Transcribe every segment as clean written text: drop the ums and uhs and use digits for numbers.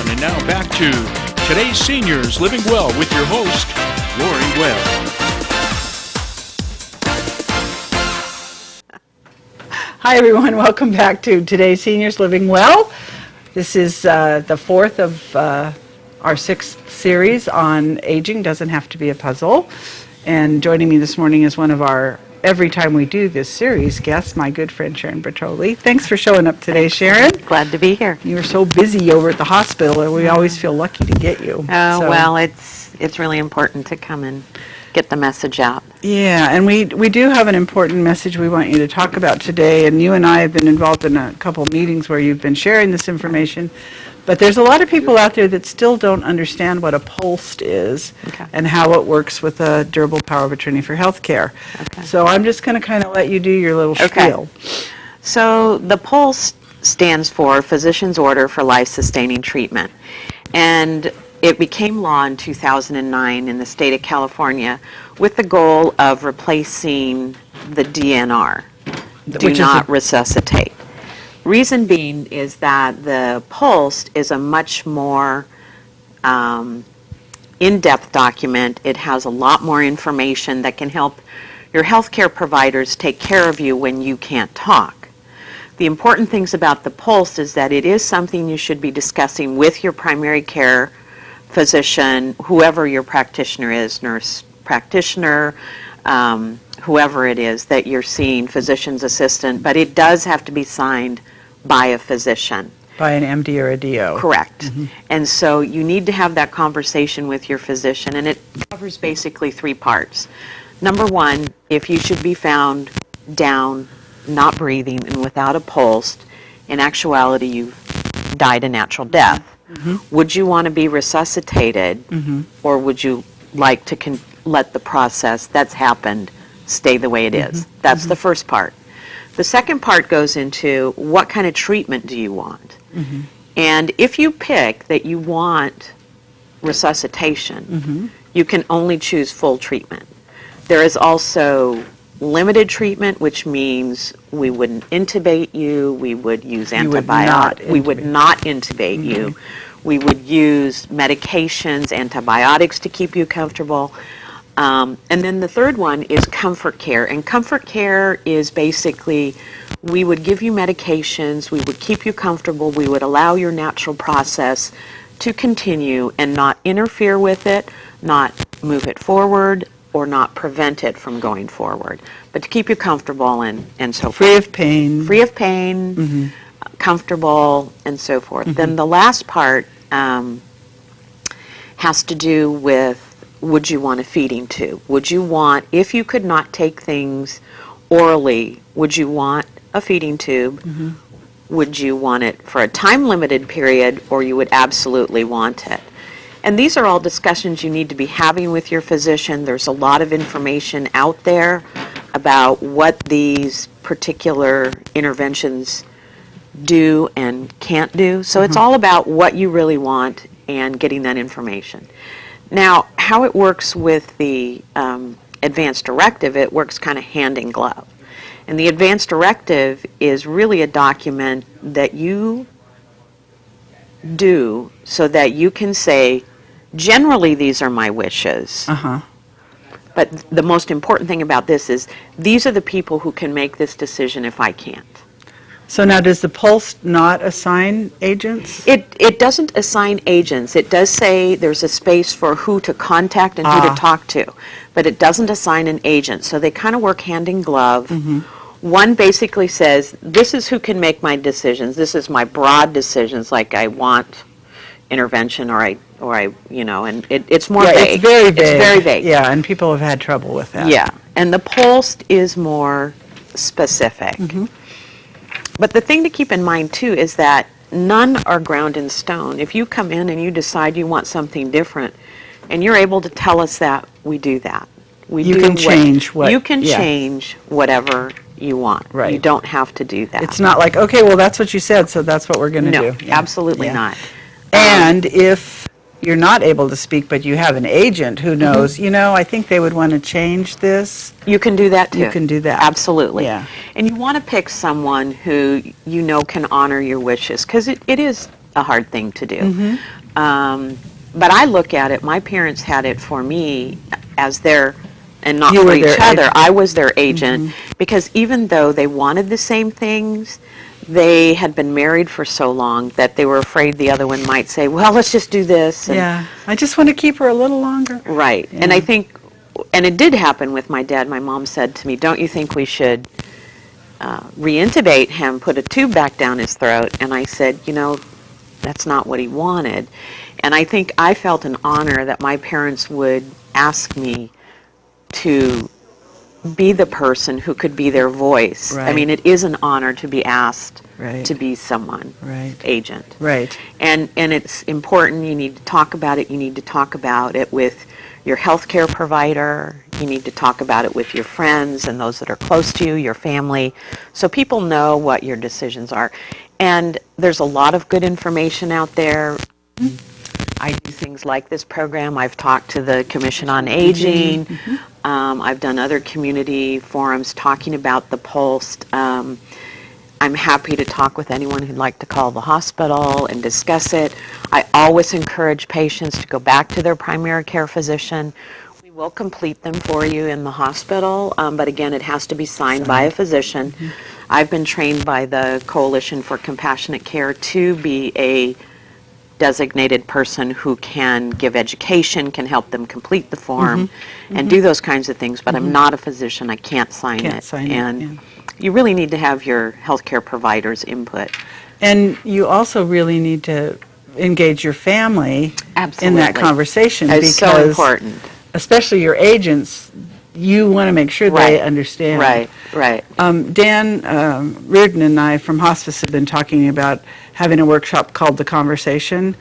And now back to Today's Seniors Living Well with your host, Laurie Webb. Hi everyone, welcome back to Today's Seniors Living Well. This is the fourth of our sixth series on aging. Doesn't have to be a puzzle. And joining me this morning is one of our, every time we do this series, guests, my good friend Sharon Bertolli. Thanks for showing up today, Sharon. Glad to be here. You were so busy over at the hospital, and we always feel lucky to get you. Well, it's really important to come and get the message out. Yeah, and we do have an important message we want you to talk about today, and you and I have been involved in a couple meetings where you've been sharing this information, but there's a lot of people out there that still don't understand what a POLST is and how it works with a durable power of attorney for health care. So I'm just going to kind of let you do your little spiel. So the POLST stands for Physician's Order for Life-Sustaining Treatment, and it became law in 2009 in the state of California with the goal of replacing the DNR, do not resuscitate. Reason being is that the POLST is a much more in-depth document. It has a lot more information that can help your healthcare providers take care of you when you can't talk. The important things about the POLST is that it is something you should be discussing with your primary care physician, whoever your practitioner is, nurse practitioner, whoever it is that you're seeing, physician's assistant, but it does have to be signed by a physician. By an MD or a DO. Correct. And so you need to have that conversation with your physician, and it covers basically three parts. Number one, if you should be found down, not breathing, and without a pulse, in actuality you've died a natural death. Would you want to be resuscitated, or would you like to let the process that's happened stay the way it is? That's the first part. The second part goes into what kind of treatment do you want? And if you pick that you want resuscitation, you can only choose full treatment. There is also limited treatment, which means we wouldn't intubate you, we would use antibiotics, we would not intubate you, we would use medications, antibiotics to keep you comfortable. And then the third one is comfort care. And comfort care is basically, we would give you medications, we would keep you comfortable, we would allow your natural process to continue and not interfere with it, not move it forward, or not prevent it from going forward, but to keep you comfortable and so Free of pain. Free of pain, comfortable, and so forth. Then the last part has to do with, would you want a feeding tube? Would you want, if you could not take things orally, would you want a feeding tube? Would you want it for a time-limited period, or you would absolutely want it? And these are all discussions you need to be having with your physician. There's a lot of information out there about what these particular interventions do and can't do. So it's all about what you really want and getting that information. Now, how it works with the Advance Directive, it works kind of hand in glove. And the Advance Directive is really a document that you do so that you can say, generally these are my wishes. But the most important thing about this is, these are the people who can make this decision if I can't. So now, does the POLST not assign agents? It doesn't assign agents. It does say there's a space for who to contact and who to talk to, but it doesn't assign an agent. So they kind of work hand in glove. One basically says, this is who can make my decisions. This is my broad decisions, like I want intervention, or I you know, and it's more vague. It's very vague. It's very vague. Yeah, and people have had trouble with that. Yeah, and the POLST is more specific. But the thing to keep in mind, too, is that none are ground in stone. If you come in and you decide you want something different, and you're able to tell us that, we do that. You can change whatever you want. Right. You don't have to do that. It's not like, okay, well, that's what you said, so that's what we're going to do. No, absolutely not. And if you're not able to speak, but you have an agent who knows, you know, I think they would want to change this. You can do that too. You can do that. Absolutely. Yeah. And you want to pick someone who you know can honor your wishes, because it is a hard thing to do. But I look at it, my parents had it for me as their, and not You for were each their other. agent. I was their agent, because even though they wanted the same things, they had been married for so long that they were afraid the other one might say, well, let's just do this. And, Yeah, I just want to keep her a little longer. right. Yeah. And I think, and it did happen with my dad. My mom said to me, don't you think we should re-intubate him, put a tube back down his throat? And I said, that's not what he wanted. And I think I felt an honor that my parents would ask me to be the person who could be their voice. I Right. mean, it is an honor to be asked Right. to be someone, Right. agent. Right. And it's important. You need to talk about it. You need to talk about it with your healthcare provider. You need to talk about it with your friends and those that are close to you, your family, so people know what your decisions are. And there's a lot of good information out there. I do things like this program. I've talked to the Commission on Aging. I've done other community forums talking about the pulse. I'm happy to talk with anyone who'd like to call the hospital and discuss it. I always encourage patients to go back to their primary care physician. We will complete them for you in the hospital, but again, it has to be signed by a physician. I've been trained by the Coalition for Compassionate Care to be a designated person who can give education, can help them complete the form, and do those kinds of things, but I'm not a physician. I can't sign Can't it. sign it, and yeah. you really need to have your healthcare provider's input. And you also really need to engage your family in that Absolutely. conversation, It's so because important. especially your agents, you want to make sure they Right. understand. Right, right. Dan Reardon and I from hospice have been talking about having a workshop called The Conversation,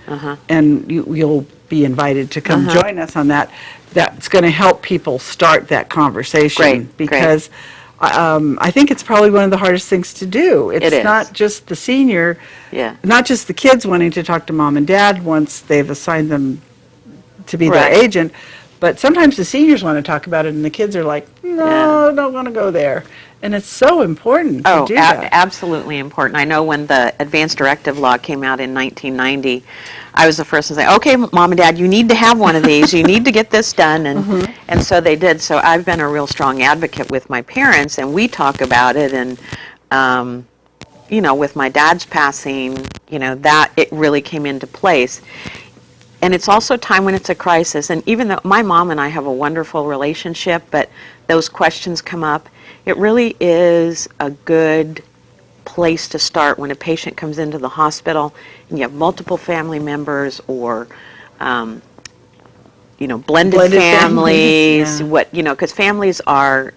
and you'll be invited to come join us on that. That's going to help people start that conversation. Great, because I think it's probably one of the hardest things to do. It's is. not just the senior, Yeah. not just the kids wanting to talk to mom and dad once they've assigned them to be their Right. agent, but sometimes the seniors want to talk about it and the kids are like, no, don't want to go there. And it's so important to do that. Absolutely important. I know when the Advance Directive law came out in 1990, I was the first to say, okay, mom and dad, you need to have one of these. You need to get this done. And so they did. So I've been a real strong advocate with my parents, and we talk about it. And, with my dad's passing, that it really came into place. And it's also a time when it's a crisis. And even though my mom and I have a wonderful relationship, but those questions come up, it really is a good place to start when a patient comes into the hospital and you have multiple family members or, blended families. yeah. Because families are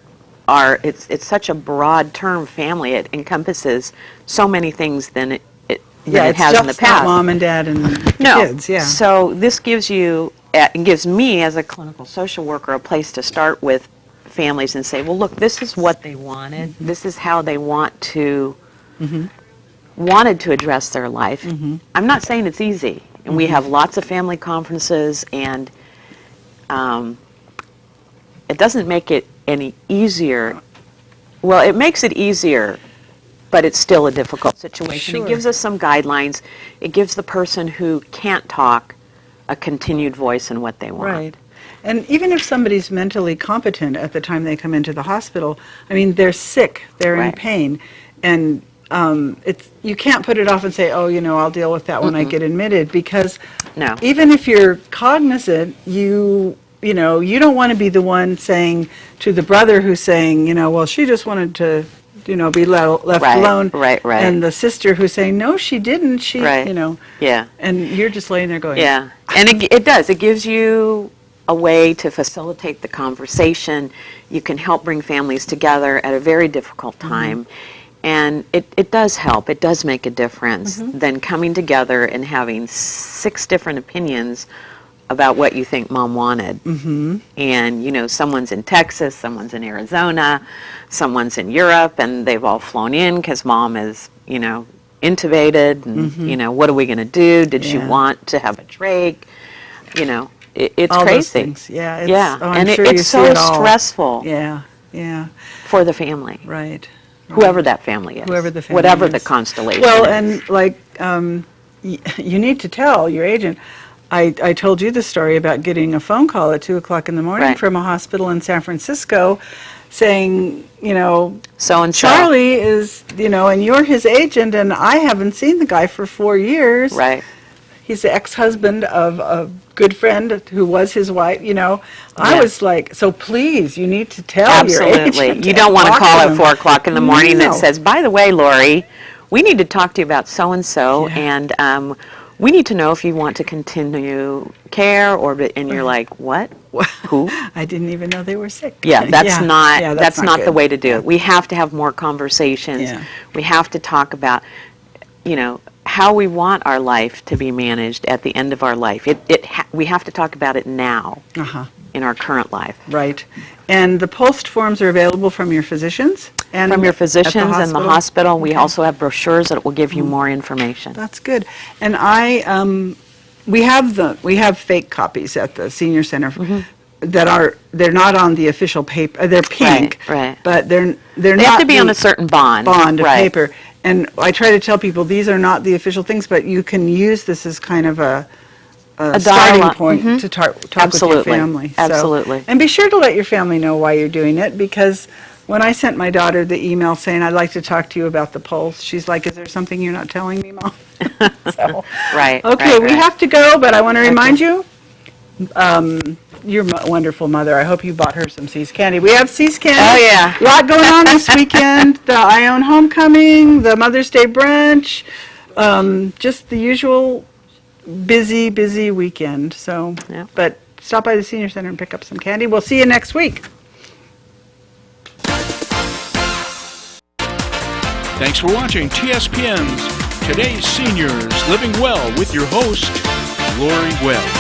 it's such a broad term, family. It encompasses so many things than it It's has just in the past. not mom and dad and the No. kids, yeah. So this gives you, and gives me as a clinical social worker a place to start with families and say, well, look, this is what they wanted. This is how they wanted to address their life. I'm not saying it's easy. And we have lots of family conferences, and it doesn't make it any easier. Well, it makes it easier, but it's still a difficult situation. Sure. It gives us some guidelines. It gives the person who can't talk a continued voice in what they want. Right. And even if somebody's mentally competent at the time they come into the hospital, I mean, they're sick, they're in Right. pain, and you can't put it off and say, oh, I'll deal with that when I get admitted, because No. even if you're cognizant, you don't want to be the one saying to the brother who's saying, well, she just wanted to, be left Right, alone. right. And the sister who's saying, no, she didn't, she, Right. Yeah. and you're just laying there going, Yeah, and it does. It gives you a way to facilitate the conversation. You can help bring families together at a very difficult time. And it does help. It does make a difference than coming together and having 6 different opinions about what you think mom wanted. And, someone's in Texas, someone's in Arizona, someone's in Europe, and they've all flown in because mom is, intubated. And, what are we going to do? Did she Yeah. want to have a trach? It's all crazy. those things. Yeah, Yeah, I'm and sure it's you so see it all. stressful Yeah, for the family, right. whoever that family is, Whoever the family whatever is. the constellation Well, is. and you need to tell your agent, I told you the story about getting a phone call at 2 o'clock in the morning Right. from a hospital in San Francisco saying, So-and-so. Charlie is, and you're his agent, and I haven't seen the guy for 4 years. Right. He's the ex-husband of a good friend who was his wife, I Yeah. was like, so please, you need to tell your Absolutely. agent. You don't want to talk call him. at 4 o'clock in the morning No. that says, by the way, Laurie, we need to talk to you about so-and-so, Yeah. and we need to know if you want to continue care, and you're like, what? Who? I didn't even know they were sick. Yeah, that's not Yeah, that's not the good. way to do it. We have to have more conversations. Yeah. We have to talk about, how we want our life to be managed at the end of our life. We have to talk about it now Uh-huh. in our current life. Right. And the post forms are available from your physicians? And From your at the physicians and the hospital, we Okay. also have brochures that will give you more information. That's good. And we have fake copies at the senior center they're not on the official paper. They're pink, right. but they're They not have to be on the a certain bond. bond of right. paper. And I try to tell people these are not the official things, but you can use this as kind of a starting dialogue. point to talk with your Absolutely. family. So- Absolutely. and be sure to let your family know why you're doing it, because when I sent my daughter the email saying, I'd like to talk to you about the pulse, she's like, is there something you're not telling me, Mom? So, Right. okay, right, we right. have to go, but I want to remind you, your wonderful mother, I hope you bought her some See's candy. We have See's candy. Oh, yeah. A lot going on this weekend. The Ione homecoming, the Mother's Day brunch, just the usual busy weekend. So, Yeah. but stop by the senior center and pick up some candy. We'll see you next week. Thanks for watching TSPN's Today's Seniors Living Well with your host, Laurie Webb.